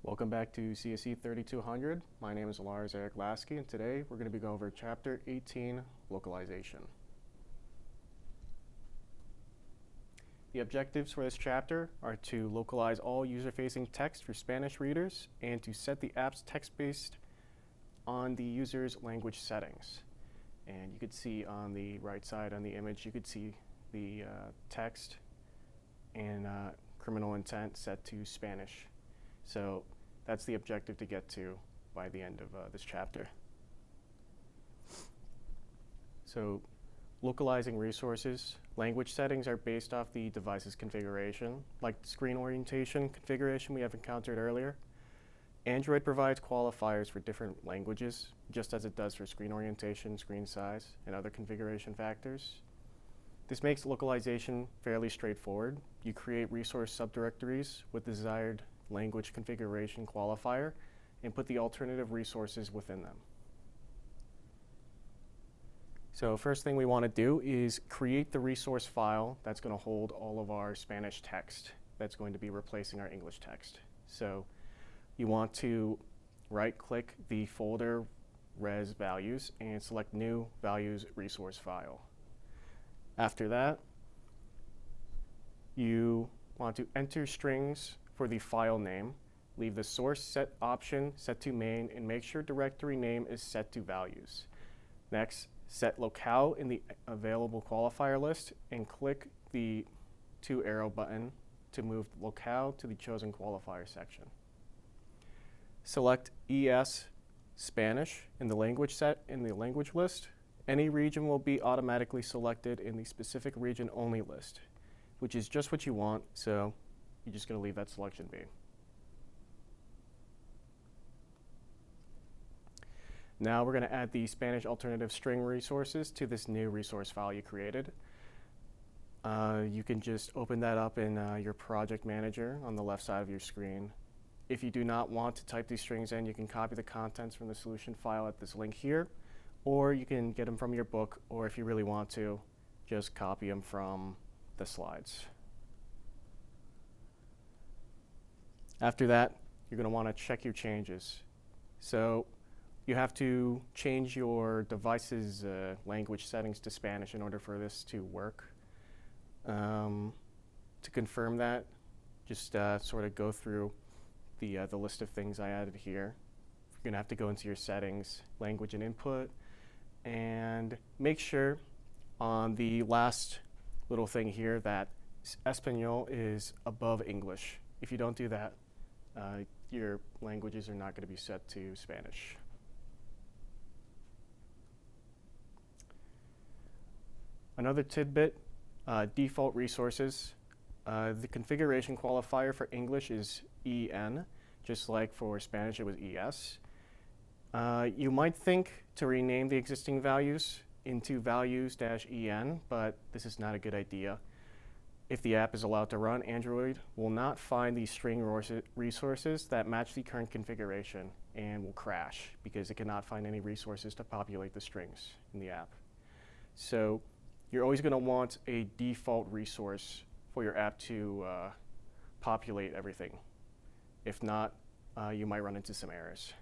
Welcome back to CSE 3200. My name is Lars Eric Lasky, and today we're going to be going over Chapter 18, Localization. The objectives for this chapter are to localize all user-facing text for Spanish readers and to set the app's text-based on the user's language settings. And you could see on the right side on the image, you could see the text and criminal intent set to Spanish. So that's the objective to get to by the end of this chapter. So localizing resources. Language settings are based off the device's configuration, like the screen orientation configuration we have encountered earlier. Android provides qualifiers for different languages, just as it does for screen orientation, screen size, and other configuration factors. This makes localization fairly straightforward. You create resource subdirectories with desired language configuration qualifier and put the alternative resources within them. So first thing we want to do is create the resource file that's going to hold all of our Spanish text that's going to be replacing our English text. So you want to right-click the folder res values and select new values resource file. After that, you want to enter strings for the file name, leave the source set option set to main, and make sure directory name is set to values. Next, set locale in the available qualifier list and click the 2 arrow button to move locale to the chosen qualifier section. Select ES Spanish in the language list. Any region will be automatically selected in the specific region only list, which is just what you want, so you're just going to leave that selection be. Now we're going to add the Spanish alternative string resources to this new resource file you created. You can just open that up in your project manager on the left side of your screen. If you do not want to type these strings in, you can copy the contents from the solution file at this link here, or you can get them from your book, or if you really want to, just copy them from the slides. After that, you're going to want to check your changes. So you have to change your device's language settings to Spanish in order for this to work. To confirm that, just sort of go through the list of things I added here. You're going to have to go into your settings, language and input, and make sure on the last little thing here that Espanol is above English. If you don't do that, your languages are not going to be set to Spanish. Another tidbit, default resources. The configuration qualifier for English is EN, just like for Spanish it was ES. You might think to rename the existing values into values-EN, but this is not a good idea. If the app is allowed to run, Android will not find the string resources that match the current configuration and will crash because it cannot find any resources to populate the strings in the app. So you're always going to want a default resource for your app to populate everything. If not, you might run into some errors.